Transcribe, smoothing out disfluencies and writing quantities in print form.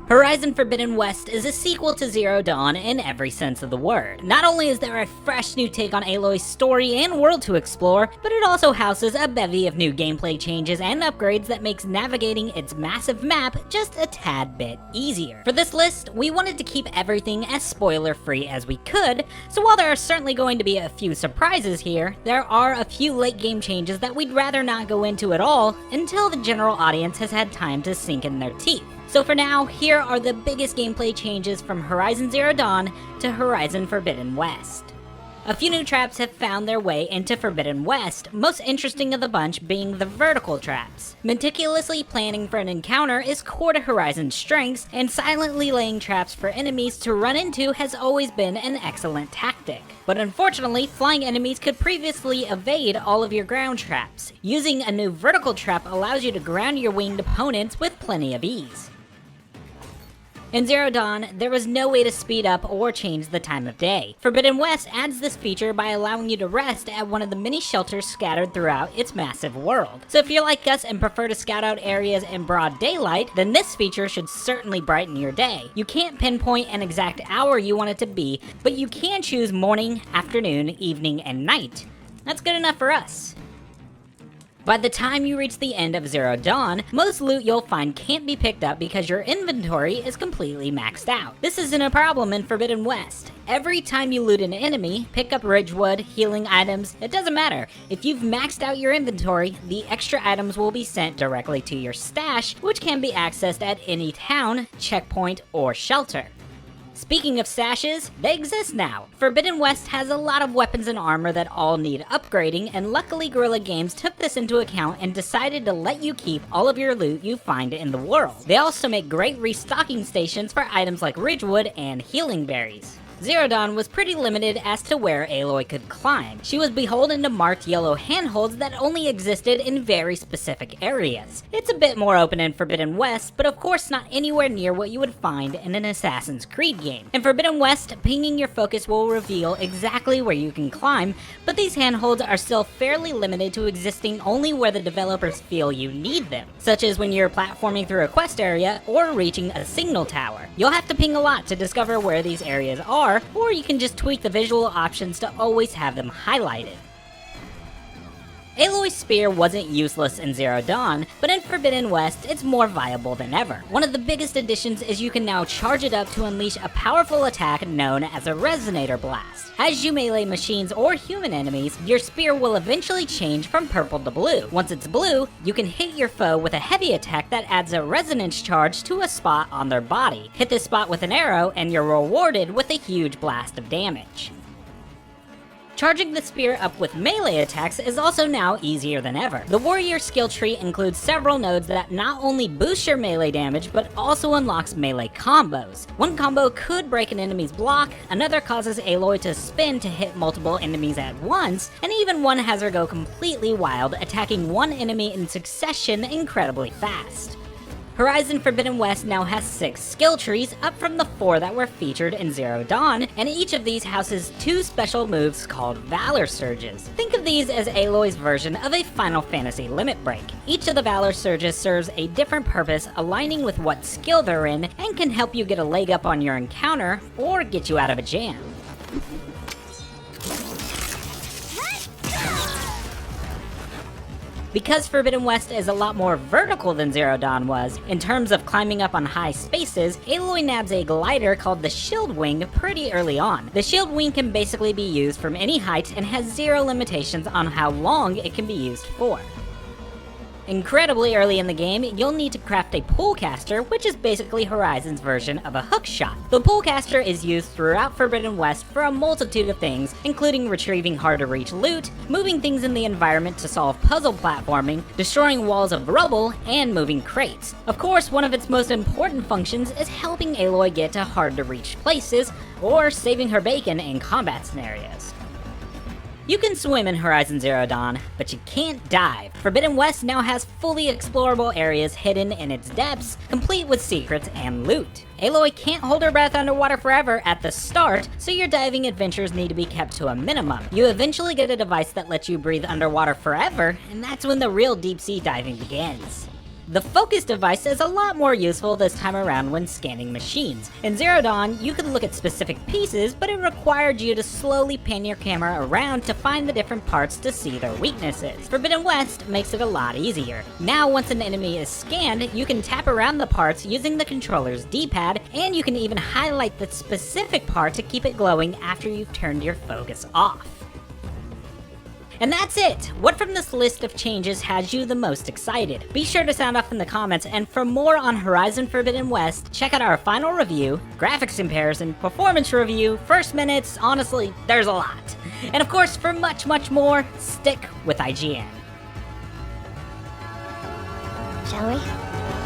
Horizon Forbidden West is a sequel to Zero Dawn in every sense of the word. Not only is there a fresh new take on Aloy's story and world to explore, but it also houses a bevy of new gameplay changes and upgrades that makes navigating its massive map just a tad bit easier. For this list, we wanted to keep everything as spoiler-free as we could, so while there are certainly going to be a few surprises here, there are a few late game changes that we'd rather not go into at all until the general audience has had time to sink in their teeth. So for now, here are the biggest gameplay changes from Horizon Zero Dawn to Horizon Forbidden West. A few new traps have found their way into Forbidden West, most interesting of the bunch being the vertical traps. Meticulously planning for an encounter is core to Horizon's strengths, and silently laying traps for enemies to run into has always been an excellent tactic. But unfortunately, flying enemies could previously evade all of your ground traps. Using a new vertical trap allows you to ground your winged opponents with plenty of ease. In Zero Dawn, there was no way to speed up or change the time of day. Forbidden West adds this feature by allowing you to rest at one of the many shelters scattered throughout its massive world. So if you're like us and prefer to scout out areas in broad daylight, then this feature should certainly brighten your day. You can't pinpoint an exact hour you want it to be, but you can choose morning, afternoon, evening, and night. That's good enough for us. By the time you reach the end of Zero Dawn, most loot you'll find can't be picked up because your inventory is completely maxed out. This isn't a problem in Forbidden West. Every time you loot an enemy, pick up Ridgewood, healing items, it doesn't matter. If you've maxed out your inventory, the extra items will be sent directly to your stash, which can be accessed at any town, checkpoint, or shelter. Speaking of stashes, they exist now. Forbidden West has a lot of weapons and armor that all need upgrading, and luckily Guerrilla Games took this into account and decided to let you keep all of your loot you find in the world. They also make great restocking stations for items like Ridgewood and healing berries. Zero Dawn was pretty limited as to where Aloy could climb. She was beholden to marked yellow handholds that only existed in very specific areas. It's a bit more open in Forbidden West, but of course not anywhere near what you would find in an Assassin's Creed game. In Forbidden West, pinging your focus will reveal exactly where you can climb, but these handholds are still fairly limited to existing only where the developers feel you need them, such as when you're platforming through a quest area or reaching a signal tower. You'll have to ping a lot to discover where these areas are, or you can just tweak the visual options to always have them highlighted. Aloy's spear wasn't useless in Zero Dawn, but in Forbidden West, it's more viable than ever. One of the biggest additions is you can now charge it up to unleash a powerful attack known as a Resonator Blast. As you melee machines or human enemies, your spear will eventually change from purple to blue. Once it's blue, you can hit your foe with a heavy attack that adds a resonance charge to a spot on their body. Hit this spot with an arrow, and you're rewarded with a huge blast of damage. Charging the spear up with melee attacks is also now easier than ever. The warrior skill tree includes several nodes that not only boost your melee damage, but also unlocks melee combos. One combo could break an enemy's block, another causes Aloy to spin to hit multiple enemies at once, and even one has her go completely wild, attacking one enemy in succession incredibly fast. Horizon Forbidden West now has 6 skill trees, up from the 4 that were featured in Zero Dawn, and each of these houses 2 special moves called Valor Surges. Think of these as Aloy's version of a Final Fantasy limit break. Each of the Valor Surges serves a different purpose, aligning with what skill they're in, and can help you get a leg up on your encounter, or get you out of a jam. Because Forbidden West is a lot more vertical than Zero Dawn was, in terms of climbing up on high spaces, Aloy nabs a glider called the Shield Wing pretty early on. The Shield Wing can basically be used from any height and has 0 limitations on how long it can be used for. Incredibly early in the game, you'll need to craft a Polecaster, which is basically Horizon's version of a hookshot. The Polecaster is used throughout Forbidden West for a multitude of things, including retrieving hard-to-reach loot, moving things in the environment to solve puzzle platforming, destroying walls of rubble, and moving crates. Of course, one of its most important functions is helping Aloy get to hard-to-reach places, or saving her bacon in combat scenarios. You can swim in Horizon Zero Dawn, but you can't dive. Forbidden West now has fully explorable areas hidden in its depths, complete with secrets and loot. Aloy can't hold her breath underwater forever at the start, so your diving adventures need to be kept to a minimum. You eventually get a device that lets you breathe underwater forever, and that's when the real deep sea diving begins. The focus device is a lot more useful this time around when scanning machines. In Zero Dawn, you could look at specific pieces, but it required you to slowly pan your camera around to find the different parts to see their weaknesses. Forbidden West makes it a lot easier. Now once an enemy is scanned, you can tap around the parts using the controller's D-pad, and you can even highlight the specific part to keep it glowing after you've turned your focus off. And that's it! What from this list of changes has you the most excited? Be sure to sound off in the comments, and for more on Horizon Forbidden West, check out our final review, graphics comparison, performance review, first minutes, honestly, there's a lot. And of course, for much, much more, stick with IGN. Shall we?